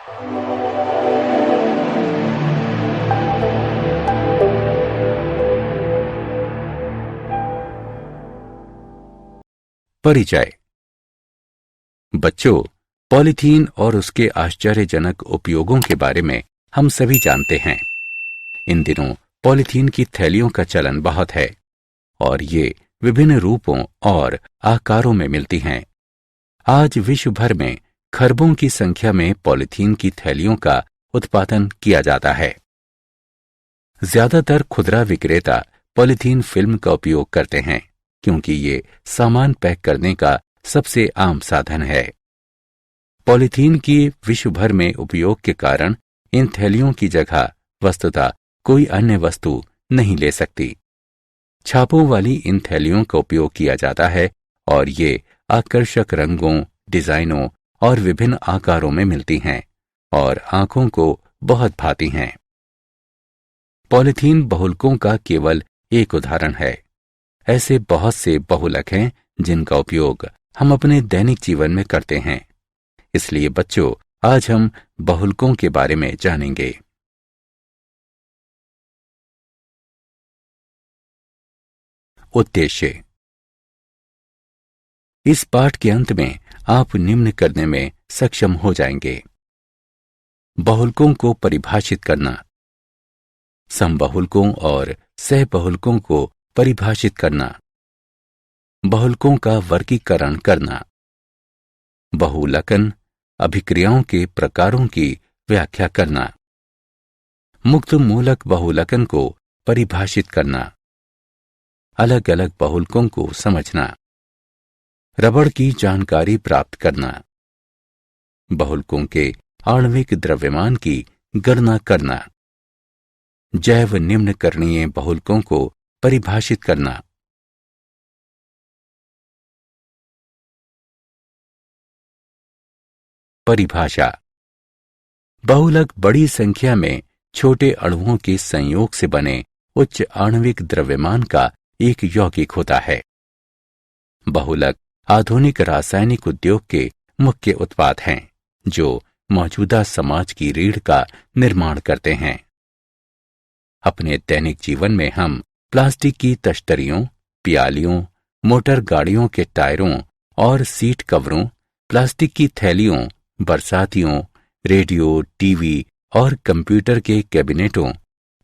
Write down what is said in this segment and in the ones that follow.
परिचय। बच्चों, पॉलीथीन और उसके आश्चर्यजनक उपयोगों के बारे में हम सभी जानते हैं। इन दिनों पॉलीथीन की थैलियों का चलन बहुत है और ये विभिन्न रूपों और आकारों में मिलती हैं। आज विश्व भर में खरबों की संख्या में पॉलीथीन की थैलियों का उत्पादन किया जाता है। ज्यादातर खुदरा विक्रेता पॉलीथीन फिल्म का उपयोग करते हैं क्योंकि ये सामान पैक करने का सबसे आम साधन है। पॉलीथीन की विश्व भर में उपयोग के कारण इन थैलियों की जगह वस्तुतः कोई अन्य वस्तु नहीं ले सकती। छापों वाली इन थैलियों का उपयोग किया जाता है और ये आकर्षक रंगों, डिजाइनों और विभिन्न आकारों में मिलती हैं और आंखों को बहुत भाती हैं। पॉलीथीन बहुलकों का केवल एक उदाहरण है। ऐसे बहुत से बहुलक हैं जिनका उपयोग हम अपने दैनिक जीवन में करते हैं। इसलिए बच्चों, आज हम बहुलकों के बारे में जानेंगे। उद्देश्य। इस पाठ के अंत में आप निम्न करने में सक्षम हो जाएंगे। बहुलकों को परिभाषित करना, समबहुलकों और सहबहुलकों को परिभाषित करना, बहुलकों का वर्गीकरण करना, बहुलकन अभिक्रियाओं के प्रकारों की व्याख्या करना, मुक्त मूलक बहुलकन को परिभाषित करना, अलग अलग बहुलकों को समझना, रबड़ की जानकारी प्राप्त करना, बहुलकों के आणविक द्रव्यमान की गणना करना, जैव निम्नकरणीय बहुलकों को परिभाषित करना। परिभाषा। बहुलक बड़ी संख्या में छोटे अणुओं के संयोग से बने उच्च आणविक द्रव्यमान का एक यौगिक होता है। बहुलक आधुनिक रासायनिक उद्योग के मुख्य उत्पाद हैं जो मौजूदा समाज की रीढ़ का निर्माण करते हैं। अपने दैनिक जीवन में हम प्लास्टिक की तश्तरियों, प्यालियों, मोटर गाड़ियों के टायरों और सीट कवरों, प्लास्टिक की थैलियों, बरसातियों, रेडियो, टीवी और कंप्यूटर के कैबिनेटों,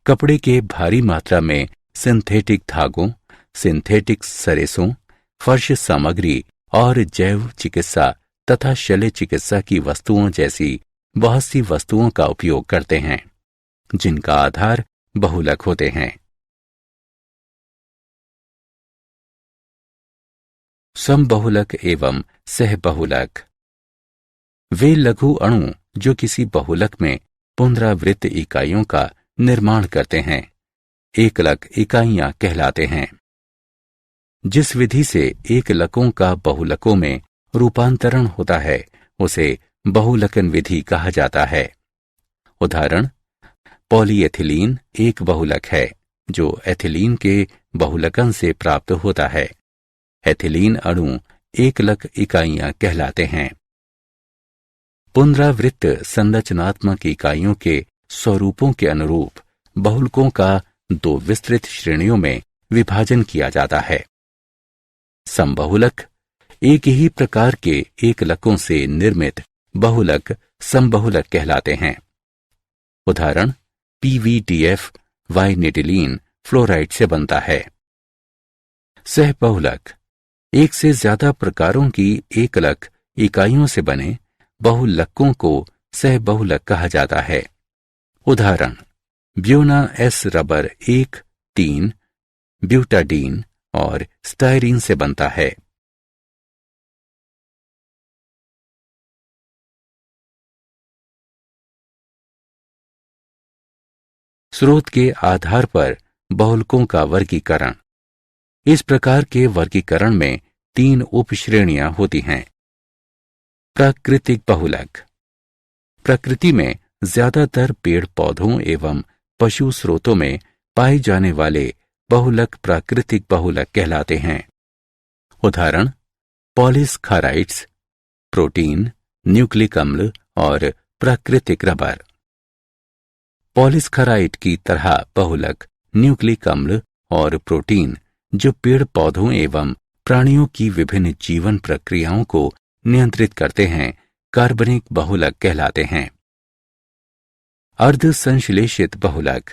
कपड़े के भारी मात्रा में सिंथेटिक धागों, सिंथेटिक सरेसों, फर्श सामग्री और जैव चिकित्सा तथा शल्य चिकित्सा की वस्तुओं जैसी बहुत सी वस्तुओं का उपयोग करते हैं जिनका आधार बहुलक होते हैं। समबहुलक एवं सहबहुलक। वे लघु अणु जो किसी बहुलक में पुनरावृत्त इकाइयों का निर्माण करते हैं एकलक इकाइयां कहलाते हैं। जिस विधि से एकलकों का बहुलकों में रूपांतरण होता है उसे बहुलकन विधि कहा जाता है। उदाहरण, पॉलीएथिलीन एक बहुलक है जो एथिलीन के बहुलकन से प्राप्त होता है। एथिलीन अणु एकलक इकाइयां कहलाते हैं। पुनरावृत्त संरचनात्मक इकाइयों के स्वरूपों के अनुरूप बहुलकों का दो विस्तृत श्रेणियों में विभाजन किया जाता है। समबहुलक एक ही प्रकार के एकलकों से निर्मित बहुलक समबहुलक कहलाते हैं। उदाहरण, पीवीडीएफ वाइनिटिलीन फ्लोराइड से बनता है। सहबहुलक एक से ज्यादा प्रकारों की एकलक इकाइयों से बने बहुलकों को सहबहुलक कहा जाता है। उदाहरण, ब्यूना एस रबर 1,3 ब्यूटाडीन और स्टायरीन से बनता है। स्रोत के आधार पर बहुलकों का वर्गीकरण। इस प्रकार के वर्गीकरण में 3 उपश्रेणियां होती हैं। प्राकृतिक बहुलक। प्रकृति में ज्यादातर पेड़ पौधों एवं पशु स्रोतों में पाए जाने वाले बहुलक प्राकृतिक बहुलक कहलाते हैं। उदाहरण, पॉलिसखाराइड्स, प्रोटीन, न्यूक्लिक अम्ल और प्राकृतिक रबर। पॉलीस्खराइड की तरह बहुलक न्यूक्लिक अम्ल और प्रोटीन जो पेड़ पौधों एवं प्राणियों की विभिन्न जीवन प्रक्रियाओं को नियंत्रित करते हैं, कार्बनिक बहुलक कहलाते हैं। अर्ध संश्लेषित बहुलक,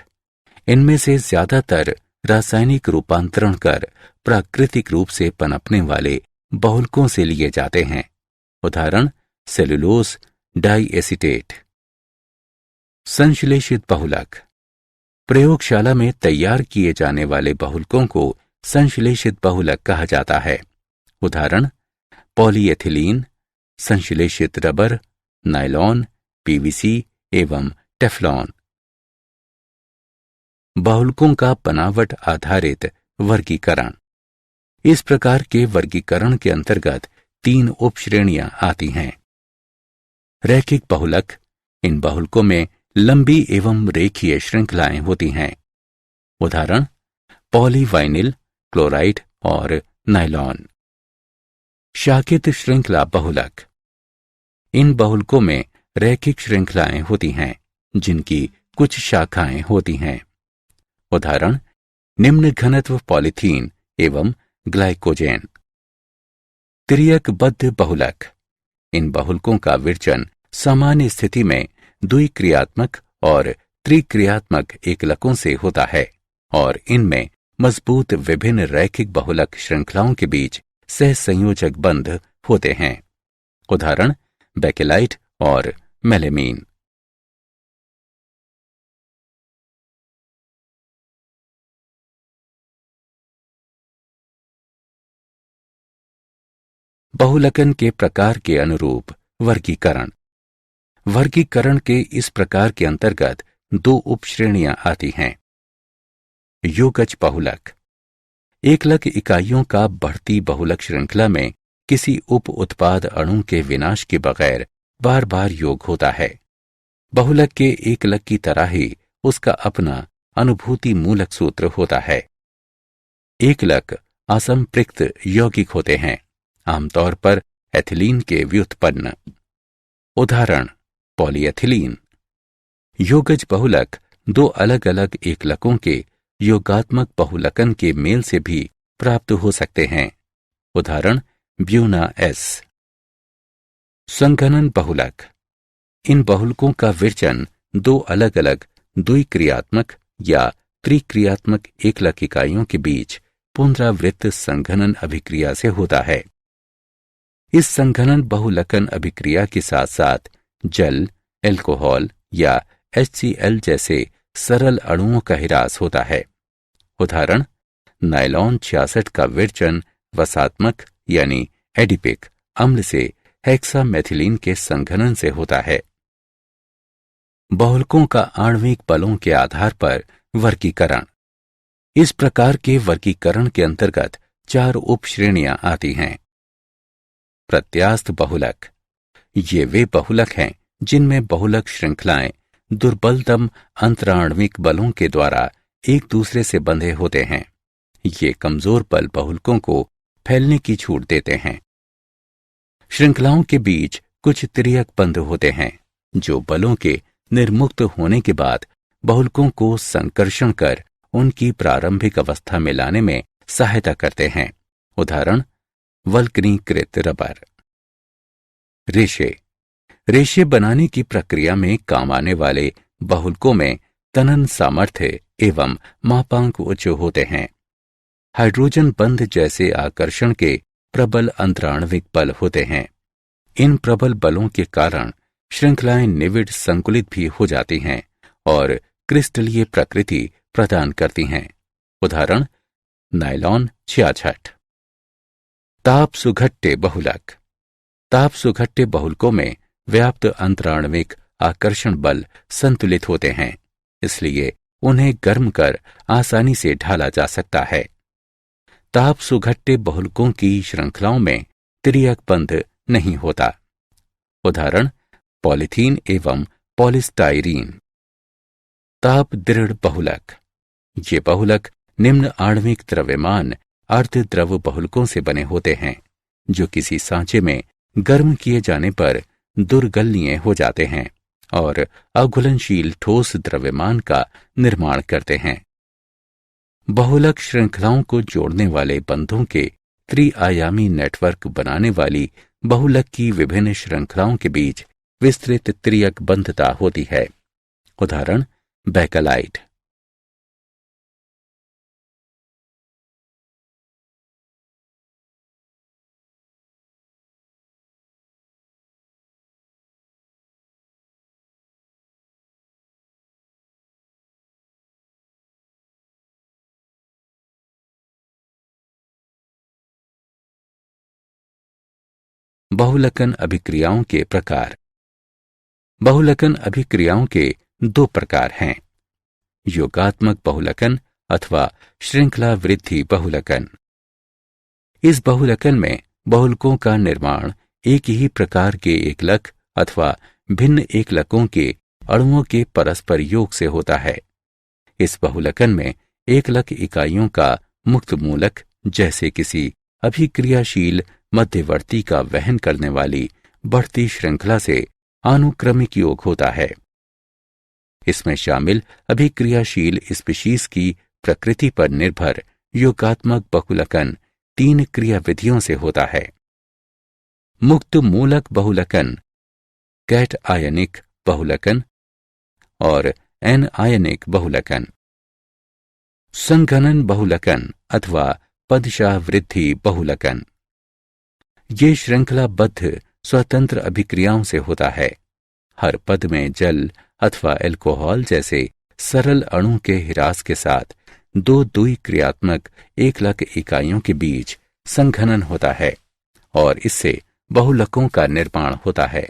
इनमें से ज्यादातर रासायनिक रूपांतरण कर प्राकृतिक रूप से पनपने वाले बहुलकों से लिए जाते हैं। उदाहरण सेलुलोज डाइएसीटेट। संश्लेषित बहुलक, प्रयोगशाला में तैयार किए जाने वाले बहुलकों को संश्लेषित बहुलक कहा जाता है। उदाहरण पॉलीएथिलीन, संश्लेषित रबर, नायलॉन, पीवीसी एवं टेफ्लॉन। बहुलकों का बनावट आधारित वर्गीकरण। इस प्रकार के वर्गीकरण के अंतर्गत 3 उपश्रेणियां आती हैं। रैखिक बहुलक, इन बहुलकों में लंबी एवं रेखीय श्रृंखलाएं होती हैं। उदाहरण पॉलीवाइनिल क्लोराइड और नायलॉन। शाखित श्रृंखला बहुलक, इन बहुलकों में रैखिक श्रृंखलाएं होती हैं जिनकी कुछ शाखाएं होती हैं। उदाहरण निम्न घनत्व पॉलीथीन एवं ग्लाइकोजेन। त्रियकबद्ध बहुलक, इन बहुलकों का विरचन सामान्य स्थिति में द्विक्रियात्मक और त्रिक्रियात्मक एकलकों से होता है और इनमें मजबूत विभिन्न रैखिक बहुलक श्रृंखलाओं के बीच सहसंयोजक बंध होते हैं। उदाहरण बेकेलाइट और मेलेमीन। बहुलकन के प्रकार के अनुरूप वर्गीकरण। वर्गीकरण के इस प्रकार के अंतर्गत 2 उपश्रेणियां आती हैं। योगज बहुलक, एकलक इकाइयों का बढ़ती बहुलक श्रृंखला में किसी उप उत्पाद अणु के विनाश के बगैर बार बार योग होता है। बहुलक के एकलक की तरह ही उसका अपना अनुभूति मूलक सूत्र होता है। एकलक असंपृक्त यौगिक होते हैं, आमतौर पर एथिलीन के व्युत्पन्न। उदाहरण पॉलीएथिलीन। योगज बहुलक 2 अलग अलग एकलकों के योगात्मक बहुलकन के मेल से भी प्राप्त हो सकते हैं। उदाहरण ब्यूना एस। संघनन बहुलक, इन बहुलकों का विरचन 2 अलग अलग द्विक्रियात्मक या त्रिक्रियात्मक एकलक इकाइयों के बीच पुनरावृत्त संघनन अभिक्रिया से होता है। इस संघनन बहुलकन अभिक्रिया के साथ साथ जल, एल्कोहल या HCl जैसे सरल अणुओं का ह्रास होता है। उदाहरण नायलॉन 66 का विरचन वसात्मक यानी एडिपिक अम्ल से हेक्सामेथिलीन के संघनन से होता है। बहुलकों का आणविक बलों के आधार पर वर्गीकरण। इस प्रकार के वर्गीकरण के अंतर्गत 4 उपश्रेणियां आती हैं। प्रत्यास्थ बहुलक, ये वे बहुलक हैं जिनमें बहुलक श्रृंखलाएं दुर्बलतम अंतराण्विक बलों के द्वारा एक दूसरे से बंधे होते हैं। ये कमजोर बल बहुलकों को फैलने की छूट देते हैं। श्रृंखलाओं के बीच कुछ त्रियक बंध होते हैं जो बलों के निर्मुक्त होने के बाद बहुलकों को संकर्षण कर उनकी प्रारंभिक अवस्था में लाने में सहायता करते हैं। उदाहरण वल्कनीकृत रबर। रेशे, रेशे बनाने की प्रक्रिया में काम आने वाले बहुलकों में तनन सामर्थ्य एवं मापांक उच्च होते हैं। हाइड्रोजन बंध जैसे आकर्षण के प्रबल अंतराण्विक बल होते हैं। इन प्रबल बलों के कारण श्रृंखलाएं निविड़ संकुलित भी हो जाती हैं और क्रिस्टलीय प्रकृति प्रदान करती हैं। उदाहरण नायलॉन 66। ताप सुघट्टे बहुलक, ताप सुघट्टे बहुलकों में व्याप्त अंतराण्विक आकर्षण बल संतुलित होते हैं, इसलिए उन्हें गर्म कर आसानी से ढाला जा सकता है। ताप सुघट्टे बहुलकों की श्रृंखलाओं में त्रियक बंध नहीं होता। उदाहरण पॉलीथीन एवं पॉलिस्टाइरीन। ताप दृढ़ बहुलक, ये बहुलक निम्न आणविक द्रव्यमान अर्धद्रव बहुलकों से बने होते हैं जो किसी सांचे में गर्म किए जाने पर दुर्गलनीय हो जाते हैं। और अघुलनशील ठोस द्रव्यमान का निर्माण करते हैं। बहुलक श्रृंखलाओं को जोड़ने वाले बंधों के त्रिआयामी नेटवर्क बनाने वाली बहुलक की विभिन्न श्रृंखलाओं के बीच विस्तृत त्रियक बंधता होती है। उदाहरण बैकलाइट। बहुलकन अभिक्रियाओं के प्रकार। बहुलकन अभिक्रियाओं के दो प्रकार हैं, योगात्मक बहुलकन अथवा श्रृंखला वृद्धि बहुलकन। इस बहुलकन में बहुलकों का निर्माण एक ही प्रकार के एकलक अथवा भिन्न एकलकों के अणुओं के परस्पर योग से होता है। इस बहुलकन में एकलक इकाइयों का मुक्त मूलक जैसे किसी अभिक्रियाशील मध्यवर्ती का वहन करने वाली बढ़ती श्रृंखला से आनुक्रमिक योग होता है। इसमें शामिल अभिक्रियाशील स्पीशीज की प्रकृति पर निर्भर योगात्मक बहुलकन 3 क्रियाविधियों से होता है। मुक्त मूलक बहुलकन, कैट आयनिक बहुलकन और एन आयनिक बहुलकन। संघनन बहुलकन अथवा पदशाह वृद्धि बहुलकन। ये श्रृंखलाबद्ध स्वतंत्र अभिक्रियाओं से होता है। हर पद में जल अथवा अल्कोहल जैसे सरल अणु के ह्रास के साथ 2 द्विक्रियात्मक एकलक इकाइयों के बीच संघनन होता है और इससे बहुलकों का निर्माण होता है।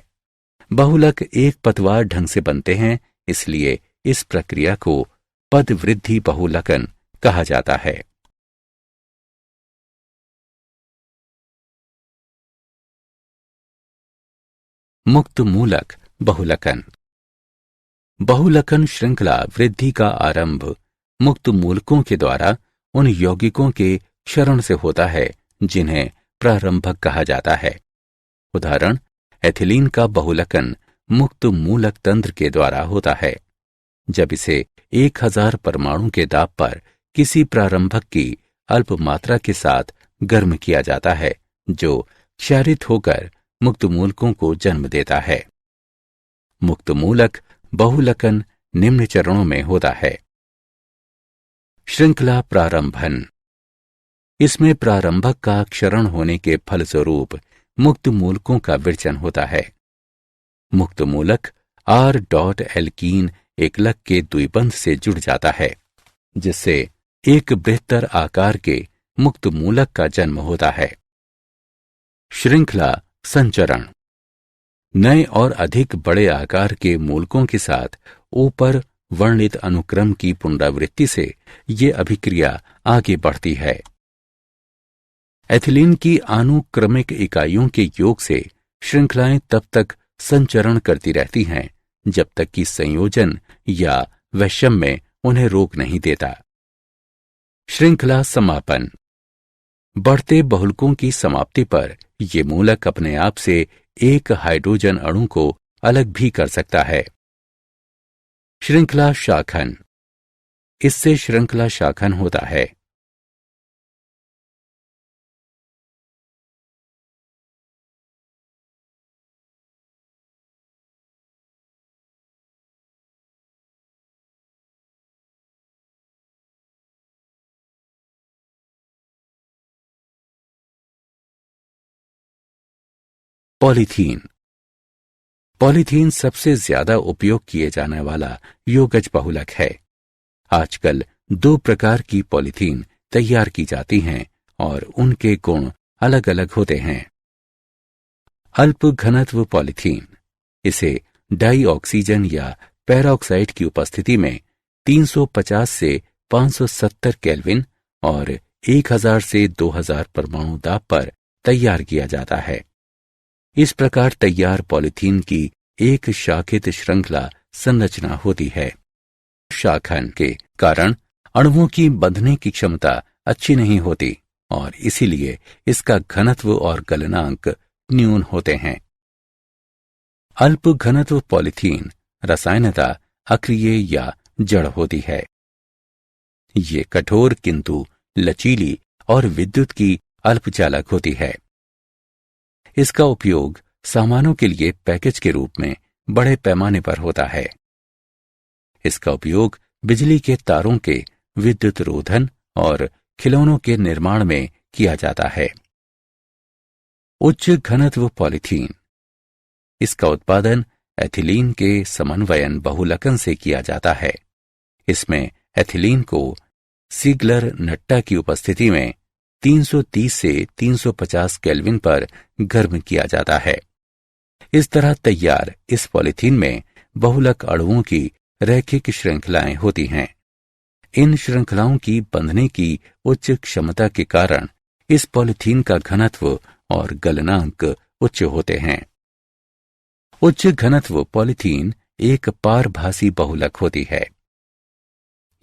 बहुलक एक पदवार ढंग से बनते हैं, इसलिए इस प्रक्रिया को पद वृद्धि बहुलकन कहा जाता है। मुक्त मूलक बहुलकन। बहुलकन श्रृंखला वृद्धि का आरंभ मुक्त मूलकों के द्वारा उन यौगिकों के क्षरण से होता है जिन्हें प्रारंभक कहा जाता है। उदाहरण एथिलीन का बहुलकन मुक्त मूलक तंत्र के द्वारा होता है। जब इसे 1000 परमाणु के दाब पर किसी प्रारंभक की अल्प मात्रा के साथ गर्म किया जाता है, जो क्षारित होकर मुक्त मूलकों को जन्म देता है। मुक्त मूलक बहुलकन निम्न चरणों में होता है। श्रृंखला प्रारंभन। इसमें प्रारंभक का क्षरण होने के फलस्वरूप मुक्त मूलकों का विरचन होता है। मुक्त मूलक R डॉट एल्कीन एकलक के द्विबंध से जुड़ जाता है, जिससे एक बृहत्तर आकार के मुक्त मूलक का जन्म होता है। श्रृंखला संचरण। नए और अधिक बड़े आकार के मूलकों के साथ ऊपर वर्णित अनुक्रम की पुनरावृत्ति से ये अभिक्रिया आगे बढ़ती है। एथिलीन की अनुक्रमिक इकाइयों के योग से श्रृंखलाएं तब तक संचरण करती रहती हैं जब तक कि संयोजन या वैषम्य उन्हें रोक नहीं देता। श्रृंखला समापन। बढ़ते बहुलकों की समाप्ति पर ये मूलक अपने आप से एक हाइड्रोजन अणु को अलग भी कर सकता है। श्रृंखला शाखन। इससे श्रृंखला शाखन होता है। पॉलीथीन। पॉलीथीन सबसे ज्यादा उपयोग किए जाने वाला योगज बहुलक है। आजकल 2 प्रकार की पॉलीथीन तैयार की जाती हैं और उनके गुण अलग अलग होते हैं। अल्प घनत्व पॉलीथीन। इसे डाई ऑक्सीजन या पेरोक्साइड की उपस्थिति में 350 से 570 केल्विन और 1000 से 2000 परमाणु दाब पर तैयार किया जाता है। इस प्रकार तैयार पॉलीथीन की एक शाखित श्रृंखला संरचना होती है। शाखन के कारण अणुओं की बंधने की क्षमता अच्छी नहीं होती और इसीलिए इसका घनत्व और गलनांक न्यून होते हैं। अल्प घनत्व पॉलीथीन रसायनता अक्रिय या जड़ होती है। ये कठोर किंतु लचीली और विद्युत की अल्पचालक होती है। इसका उपयोग सामानों के लिए पैकेज के रूप में बड़े पैमाने पर होता है। इसका उपयोग बिजली के तारों के विद्युत रोधन और खिलौनों के निर्माण में किया जाता है। उच्च घनत्व पॉलीथीन। इसका उत्पादन एथिलीन के समन्वयन बहुलकन से किया जाता है। इसमें एथिलीन को सीगलर नट्टा की उपस्थिति में 330 से 350 केल्विन पर गर्म किया जाता है। इस तरह तैयार इस पॉलीथीन में बहुलक अणुओं की रैखिक श्रृंखलाएं होती हैं। इन श्रृंखलाओं की बंधने की उच्च क्षमता के कारण इस पॉलीथीन का घनत्व और गलनांक उच्च होते हैं। उच्च घनत्व पॉलीथीन एक पारभासी बहुलक होती है।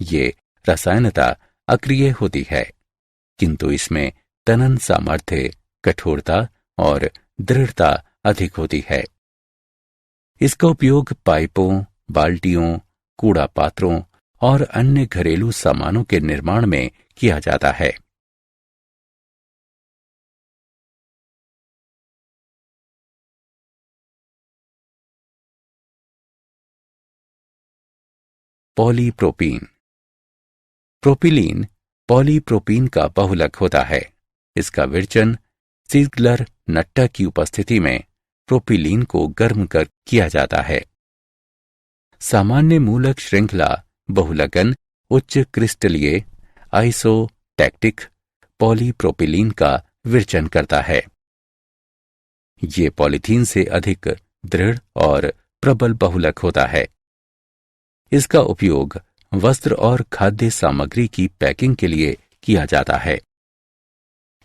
ये रसायनता अक्रिय होती है, किंतु इसमें तनन सामर्थ्य, कठोरता और दृढ़ता अधिक होती है। इसका उपयोग पाइपों, बाल्टियों, कूड़ा पात्रों और अन्य घरेलू सामानों के निर्माण में किया जाता है। पॉलीप्रोपीन। प्रोपिलीन पॉलीप्रोपीन का बहुलक होता है। इसका विरचन सीगलर नट्टा की उपस्थिति में प्रोपिलीन को गर्म कर किया जाता है। सामान्य मूलक श्रृंखला बहुलकन उच्च क्रिस्टलीय आइसोटैक्टिक पॉलीप्रोपिलीन का विरचन करता है। ये पॉलीथीन से अधिक दृढ़ और प्रबल बहुलक होता है। इसका उपयोग वस्त्र और खाद्य सामग्री की पैकिंग के लिए किया जाता है।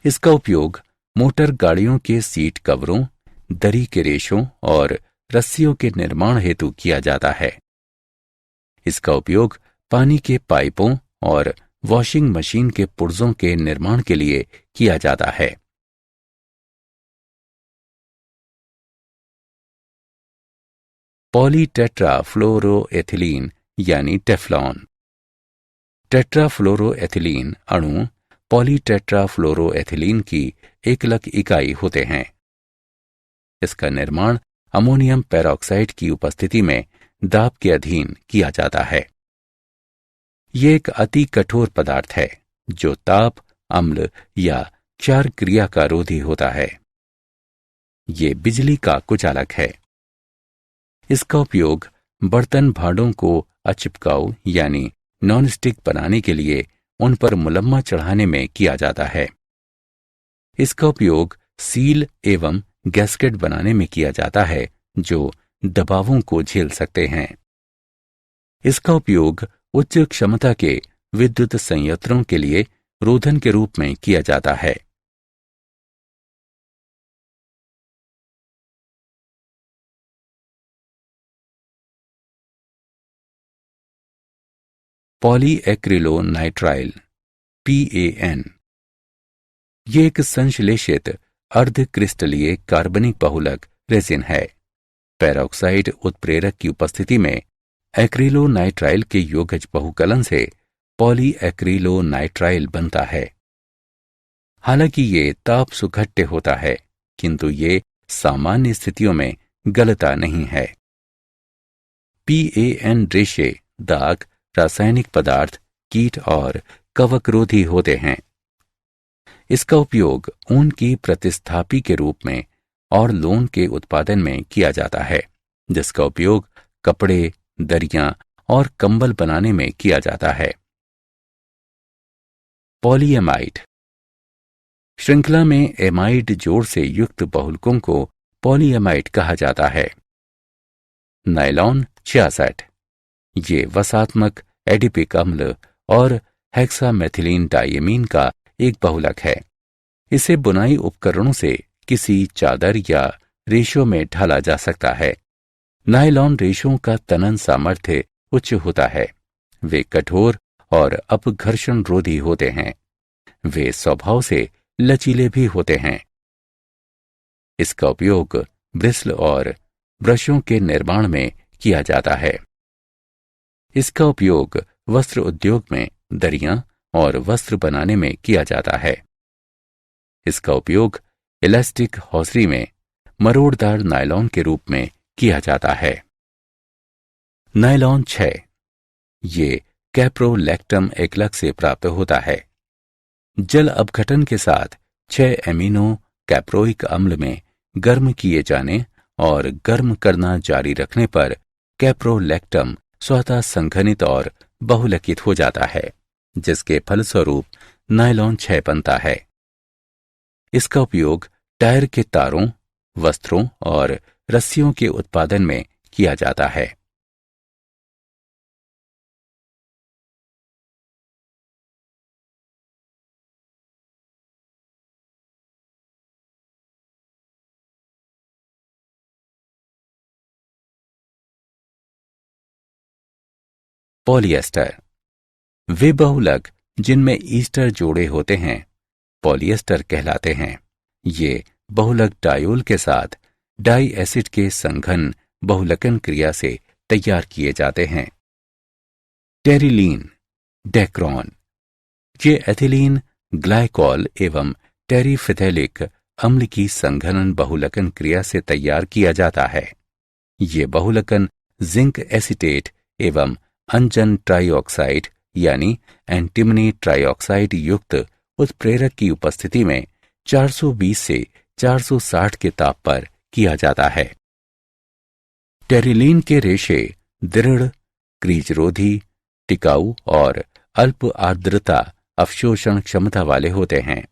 इसका उपयोग मोटर गाड़ियों के सीट कवरों, दरी के रेशों और रस्सियों के निर्माण हेतु किया जाता है। इसका उपयोग पानी के पाइपों और वॉशिंग मशीन के पुर्जों के निर्माण के लिए किया जाता है। पॉलीटेट्राफ्लोरोएथिलीन यानी टेफ्लॉन। टेट्राफ्लोरोएथिलीन अणु पॉलीटेट्राफ्लोरोएथिलीन की एकलक इकाई होते हैं। इसका निर्माण अमोनियम पेरोक्साइड की उपस्थिति में दाब के अधीन किया जाता है। ये एक अति कठोर पदार्थ है जो ताप, अम्ल या क्षार क्रिया का रोधी होता है। ये बिजली का कुचालक है। इसका उपयोग बर्तन भांडों को अचिपकाऊ यानी नॉनस्टिक बनाने के लिए उन पर मुलम्मा चढ़ाने में किया जाता है। इसका उपयोग सील एवं गैस्केट बनाने में किया जाता है जो दबावों को झेल सकते हैं। इसका उपयोग उच्च क्षमता के विद्युत संयंत्रों के लिए रोधन के रूप में किया जाता है। पॉलीएक्रिलोनाइट्राइल PAN। ये एक संश्लेषित अर्ध क्रिस्टलीय कार्बनिक बहुलक रेजिन है। पेरोक्साइड उत्प्रेरक की उपस्थिति में एक्रिलोनाइट्राइल के योगज बहुकलन से पॉलीएक्रिलोनाइट्राइल बनता है। हालांकि ये ताप सुघट्य होता है, किंतु ये सामान्य स्थितियों में गलता नहीं है। PAN रेशे दाग, रासायनिक पदार्थ, कीट और कवकरोधी होते हैं। इसका उपयोग ऊन की प्रतिस्थापी के रूप में और लोन के उत्पादन में किया जाता है, जिसका उपयोग कपड़े, दरियां और कंबल बनाने में किया जाता है। पॉलीएमाइड। श्रृंखला में एमाइड जोड़ से युक्त बहुलकों को पॉलीएमाइड कहा जाता है। नायलॉन 66। ये वसात्मक एडिपिक अम्ल और हेक्सामेथिलीन डाइएमीन का एक बहुलक है। इसे बुनाई उपकरणों से किसी चादर या रेशों में ढाला जा सकता है। नायलॉन रेशों का तनन सामर्थ्य उच्च होता है। वे कठोर और अपघर्षण रोधी होते हैं। वे स्वभाव से लचीले भी होते हैं। इसका उपयोग ब्रिस्ल और ब्रशों के निर्माण में किया जाता है। इसका उपयोग वस्त्र उद्योग में दरियां और वस्त्र बनाने में किया जाता है। इसका उपयोग इलास्टिक हौसरी में मरोड़दार नायलॉन के रूप में किया जाता है। नायलॉन 6 ये कैप्रोलैक्टम एग्लग से प्राप्त होता है। जल अपघटन के साथ 6 एमिनो कैप्रोइक अम्ल में गर्म किए जाने और गर्म करना जारी रखने पर कैप्रोलैक्टम स्वतः संघनित और बहुलकित हो जाता है, जिसके फलस्वरूप नायलॉन 6 बनता है। इसका उपयोग टायर के तारों, वस्त्रों और रस्सियों के उत्पादन में किया जाता है। पॉलिएस्टर वे बहुलक जिनमें ईस्टर जोड़े होते हैं पॉलिएस्टर कहलाते हैं। ये बहुलक डायोल के साथ डाई एसिड के संघन बहुलकन क्रिया से तैयार किए जाते हैं। टेरिलीन डेक्रॉन ये एथिलीन ग्लाइकॉल एवं टेरिफिथैलिक अम्ल की संघनन बहुलकन क्रिया से तैयार किया जाता है। ये बहुलकन जिंक एसिटेट एवं अंजन ट्राइऑक्साइड यानी एंटिमनी ट्राइऑक्साइड युक्त उत्प्रेरक की उपस्थिति में 420 से 460 के ताप पर किया जाता है। टेरिलीन के रेशे दृढ़, क्रीजरोधी, टिकाऊ और अल्प आर्द्रता अवशोषण क्षमता वाले होते हैं।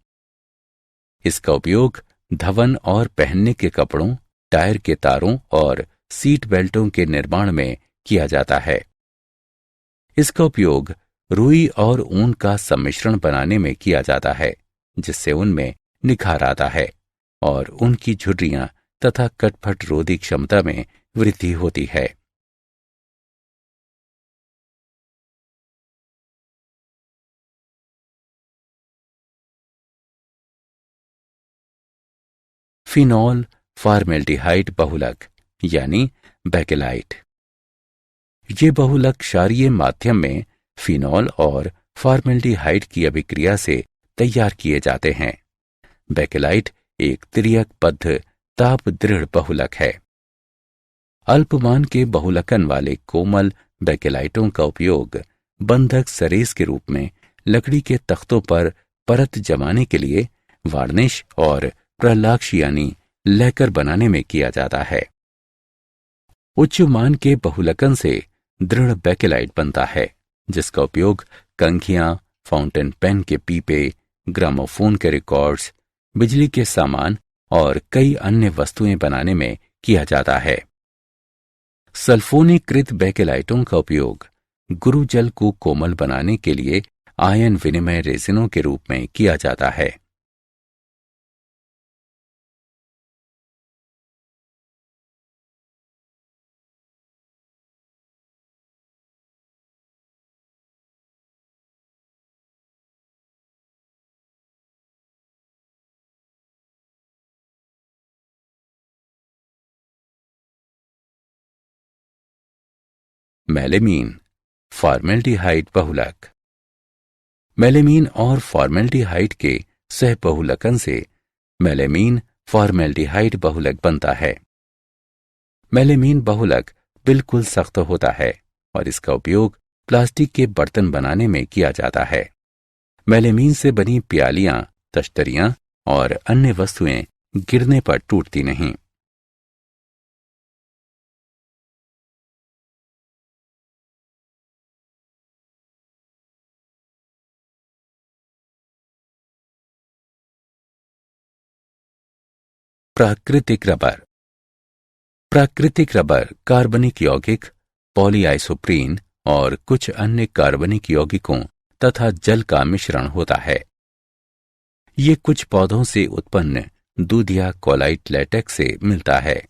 इसका उपयोग धवन और पहनने के कपड़ों, टायर के तारों और सीट बेल्टों के निर्माण में किया जाता है। इसका उपयोग रुई और ऊन का सम्मिश्रण बनाने में किया जाता है, जिससे उनमें निखार आता है और उनकी झुर्रियां तथा कटफट रोधी क्षमता में वृद्धि होती है। फिनॉल फॉर्मेल्डिहाइड बहुलक यानी बेकेलाइट ये बहुलक क्षारीय माध्यम में फिनॉल और फॉर्मेल्डिहाइड की अभिक्रिया से तैयार किए जाते हैं। बेकेलाइट एक तिर्यकबद्ध ताप दृढ़ बहुलक है। अल्पमान के बहुलकन वाले कोमल बेकेलाइटों का उपयोग बंधक सरेस के रूप में लकड़ी के तख्तों पर परत जमाने के लिए वार्निश और प्रलाक्ष यानी लैकर बनाने में किया जाता है। उच्च मान के बहुलकन से दृढ़ बेकेलाइट बनता है, जिसका उपयोग कंघियां, फाउंटेन पेन के पीपे, ग्रामोफोन के रिकॉर्ड्स, बिजली के सामान और कई अन्य वस्तुएं बनाने में किया जाता है। सल्फोनीकृत बेकेलाइटों का उपयोग गुरुजल को कोमल बनाने के लिए आयन विनिमय रेजिनों के रूप में किया जाता है। मेलेमीन फॉर्मेल्डिहाइड बहुलक मेलेमीन और फॉर्मेल्डिहाइड के सह बहुलकन से मेलेमीन फॉर्मेल्डिहाइड बहुलक बनता है। मेलेमीन बहुलक बिल्कुल सख्त होता है और इसका उपयोग प्लास्टिक के बर्तन बनाने में किया जाता है। मेलेमीन से बनी प्यालियां, तश्तरियां और अन्य वस्तुएं गिरने पर टूटती नहीं। प्राकृतिक रबर प्राकृतिक रबर कार्बनिक यौगिक, पॉलीआइसोप्रीन और कुछ अन्य कार्बनिक यौगिकों तथा जल का मिश्रण होता है। ये कुछ पौधों से उत्पन्न दूधिया कोलाइट लेटेक्स से मिलता है।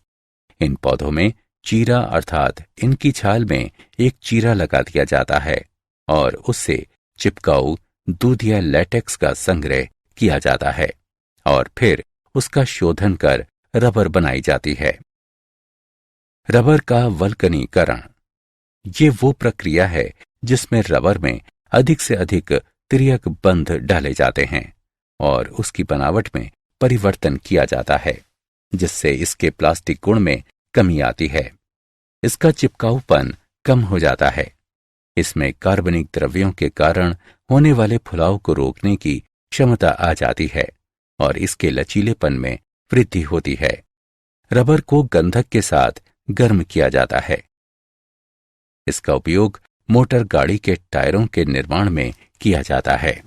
इन पौधों में चीरा अर्थात इनकी छाल में एक चीरा लगा दिया जाता है और उससे चिपकाऊ दूधिया लेटेक्स का संग्रह किया जाता है और फिर उसका शोधन कर रबर बनाई जाती है। रबर का वल्कनीकरण। ये वो प्रक्रिया है जिसमें रबर में अधिक से अधिक तिर्यक बंध डाले जाते हैं और उसकी बनावट में परिवर्तन किया जाता है, जिससे इसके प्लास्टिक गुण में कमी आती है। इसका चिपकाऊपन कम हो जाता है। इसमें कार्बनिक द्रव्यों के कारण होने वाले फुलाव को रोकने की क्षमता आ जाती है और इसके लचीलेपन में वृद्धि होती है। रबर को गंधक के साथ गर्म किया जाता है। इसका उपयोग मोटर गाड़ी के टायरों के निर्माण में किया जाता है।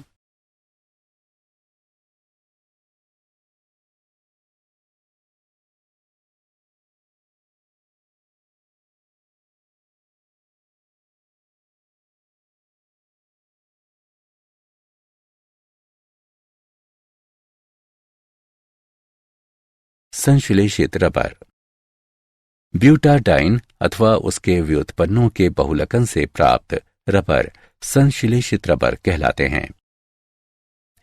संश्लेषित रबर। ब्यूटाडाइन अथवा उसके व्युत्पन्नों के बहुलकन से प्राप्त रबर संश्लेषित रबर कहलाते हैं।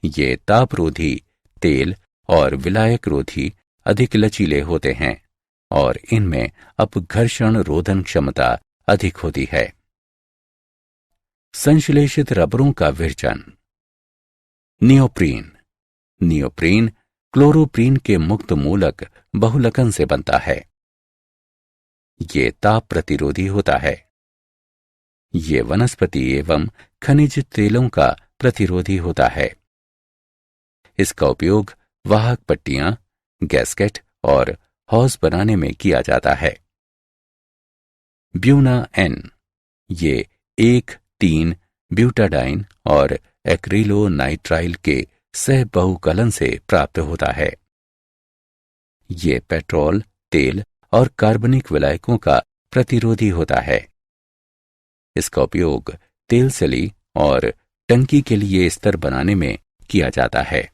ये तापरोधी, तेल और विलायक रोधी अधिक लचीले होते हैं और इनमें अपघर्षण रोधन क्षमता अधिक होती है। संश्लेषित रबरों का विरचन। नियोप्रीन। नियोप्रीन क्लोरोप्रीन के मुक्त मूलक बहुलकन से बनता है। ये ताप प्रतिरोधी होता है। ये वनस्पति एवं खनिज तेलों का प्रतिरोधी होता है। इसका उपयोग वाहक पट्टियां, गैस्केट और हौज बनाने में किया जाता है। Buna N. ये 1,3 ब्यूटाडाइन और एक्रिलोनाइट्राइल के सह बहुकलन से प्राप्त होता है। ये पेट्रोल, तेल और कार्बनिक विलायकों का प्रतिरोधी होता है। इसका उपयोग तेल सली और टंकी के लिए स्तर बनाने में किया जाता है।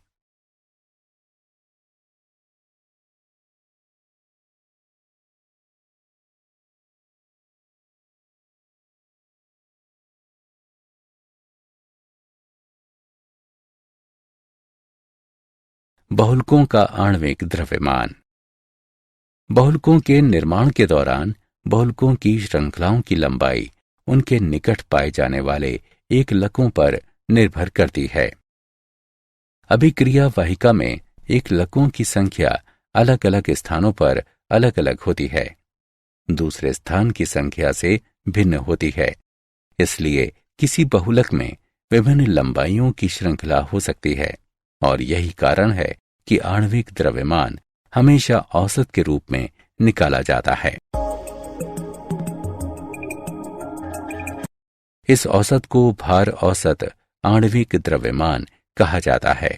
बहुलकों का आणविक द्रव्यमान। बहुलकों के निर्माण के दौरान बहुलकों की श्रृंखलाओं की लंबाई उनके निकट पाए जाने वाले एकलकों पर निर्भर करती है। अभिक्रिया वाहिका में एकलकों की संख्या अलग अलग स्थानों पर अलग अलग होती है, दूसरे स्थान की संख्या से भिन्न होती है। इसलिए किसी बहुलक में विभिन्न लंबाइयों की श्रृंखला हो सकती है और यही कारण है कि आणविक द्रव्यमान हमेशा औसत के रूप में निकाला जाता है। इस औसत को भार औसत आणविक द्रव्यमान कहा जाता है।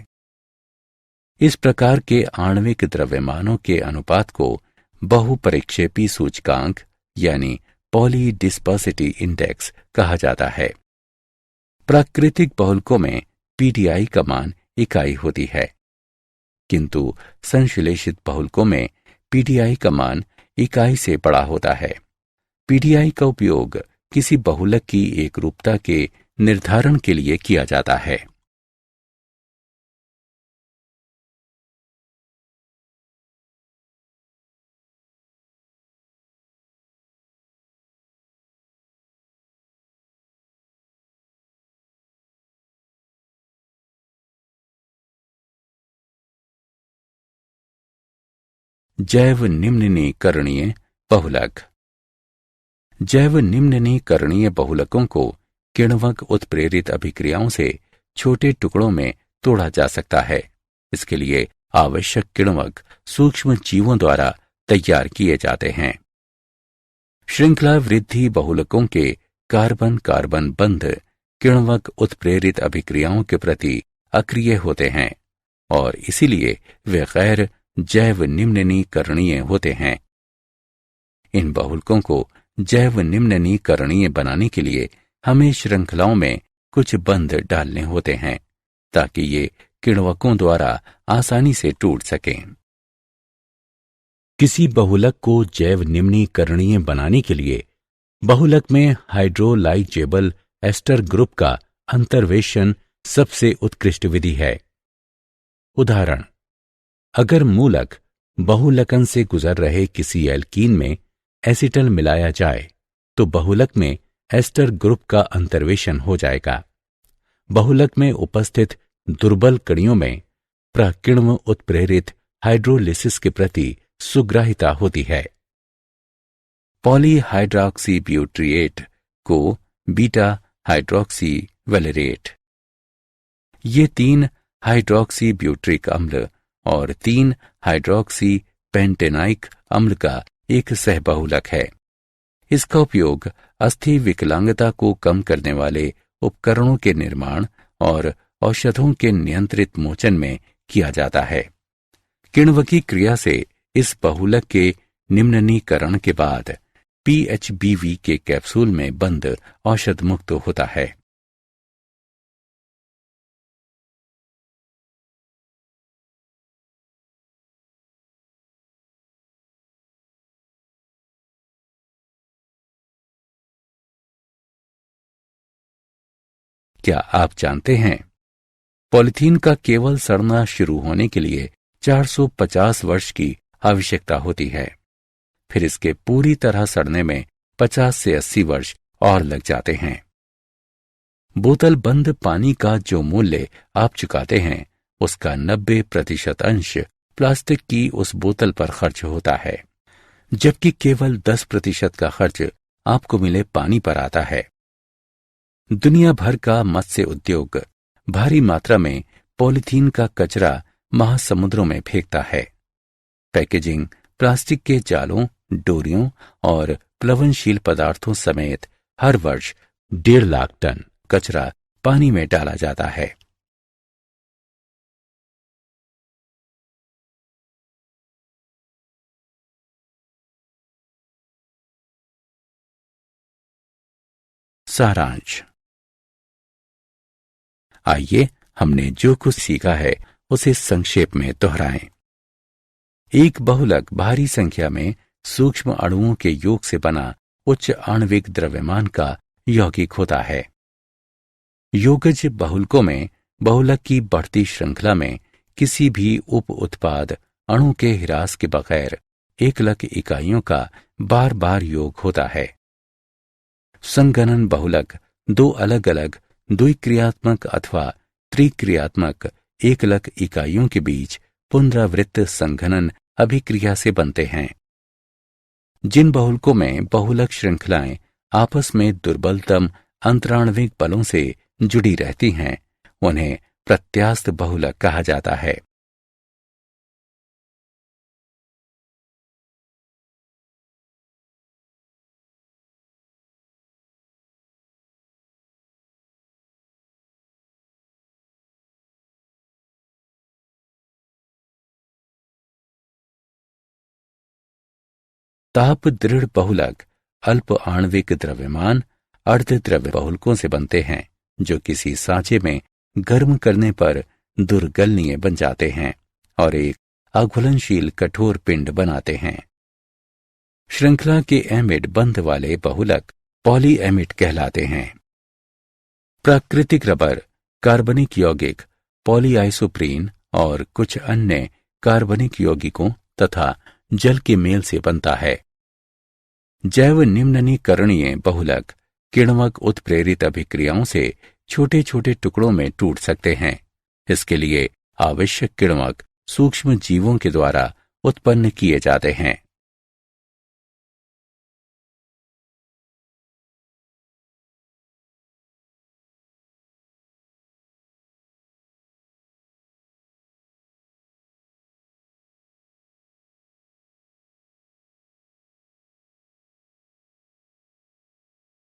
इस प्रकार के आणविक द्रव्यमानों के अनुपात को बहुपरिक्षेपी सूचकांक यानी पॉलीडिस्पर्सिटी इंडेक्स कहा जाता है। प्राकृतिक बहुलकों में पीडीआई का मान इकाई होती है, किंतु संश्लेषित बहुलकों में पीडीआई का मान इकाई से बड़ा होता है। पीडीआई का उपयोग किसी बहुलक की एकरूपता के निर्धारण के लिए किया जाता है। जैव निम्नीकरणीय बहुलक। जैव निम्नीकरणीय बहुलकों को किण्वक उत्प्रेरित अभिक्रियाओं से छोटे टुकड़ों में तोड़ा जा सकता है। इसके लिए आवश्यक किण्वक सूक्ष्म जीवों द्वारा तैयार किए जाते हैं। श्रृंखला वृद्धि बहुलकों के कार्बन कार्बन बंध किण्वक उत्प्रेरित अभिक्रियाओं के प्रति अक्रिय होते हैं और इसीलिए वे गैर जैव निम्नीकरणीय होते हैं। इन बहुलकों को जैव निम्नीकरणीय बनाने के लिए हमें श्रृंखलाओं में कुछ बंध डालने होते हैं ताकि ये किण्वकों द्वारा आसानी से टूट सकें। किसी बहुलक को जैव निम्नीकरणीय बनाने के लिए बहुलक में हाइड्रोलाइजेबल एस्टर ग्रुप का अंतर्वेशन सबसे उत्कृष्ट विधि है। उदाहरण, अगर मूलक बहुलकन से गुजर रहे किसी एल्कीन में एसिटल मिलाया जाए तो बहुलक में एस्टर ग्रुप का अंतर्वेशन हो जाएगा। बहुलक में उपस्थित दुर्बल कणियों में प्रकिण्व उत्प्रेरित हाइड्रोलिसिस के प्रति सुग्राहिता होती है। पॉलीहाइड्रॉक्सी ब्यूट्रिएट को बीटा हाइड्रॉक्सी वैलेरेट। ये 3 हाइड्रॉक्सी ब्यूट्रिक अम्ल और 3 हाइड्रॉक्सी पेंटेनाइक अम्ल का एक सहबहुलक है। इसका उपयोग अस्थि विकलांगता को कम करने वाले उपकरणों के निर्माण और औषधों के नियंत्रित मोचन में किया जाता है। किण्वकी क्रिया से इस बहुलक के निम्ननीकरण के बाद PHBV के कैप्सूल में बंद औषध मुक्त होता है। क्या आप जानते हैं, पॉलीथीन का केवल सड़ना शुरू होने के लिए 450 वर्ष की आवश्यकता होती है। फिर इसके पूरी तरह सड़ने में 50 से 80 वर्ष और लग जाते हैं। बोतल बंद पानी का जो मूल्य आप चुकाते हैं उसका 90% अंश प्लास्टिक की उस बोतल पर खर्च होता है, जबकि केवल 10% का खर्च आपको मिले पानी पर आता है। दुनिया भर का मत्स्य उद्योग भारी मात्रा में पॉलीथीन का कचरा महासमुद्रों में फेंकता है। पैकेजिंग, प्लास्टिक के जालों, डोरियों और प्लवनशील पदार्थों समेत हर वर्ष 1.5 लाख टन कचरा पानी में डाला जाता है। सारांश। आइए हमने जो कुछ सीखा है उसे संक्षेप में दोहराएं। एक बहुलक भारी संख्या में सूक्ष्म अणुओं के योग से बना उच्च आणविक द्रव्यमान का यौगिक होता है। योगज बहुलकों में बहुलक की बढ़ती श्रृंखला में किसी भी उप उत्पाद अणु के ह्रास के बगैर एकलक इकाइयों का बार बार योग होता है। संघनन बहुलक 2 अलग अलग द्विक्रियात्मक अथवा त्रिक्रियात्मक एकलक इकाइयों के बीच पुनरावृत्त संघनन अभिक्रिया से बनते हैं। जिन बहुलकों में बहुलक श्रृंखलाएं आपस में दुर्बलतम अंतराण्विक बलों से जुड़ी रहती हैं, उन्हें प्रत्यास्थ बहुलक कहा जाता है। ताप दृढ़ बहुलक अल्प आणविक द्रव्यमान अर्धद्रव्य बहुलकों से बनते हैं, जो किसी सांचे में गर्म करने पर दुर्गलनीय बन जाते हैं और एक अघुलनशील कठोर पिंड बनाते हैं। श्रृंखला के एमिड बंध वाले बहुलक पॉलीएमिड कहलाते हैं। प्राकृतिक रबर, कार्बनिक यौगिक, पॉलीआइसोप्रीन और कुछ अन्य कार्बनिक यौगिकों तथा जल के मेल से बनता है। जैव निम्ननीकरणीय बहुलक किण्वक उत्प्रेरित अभिक्रियाओं से छोटे छोटे टुकड़ों में टूट सकते हैं। इसके लिए आवश्यक किण्वक सूक्ष्म जीवों के द्वारा उत्पन्न किए जाते हैं।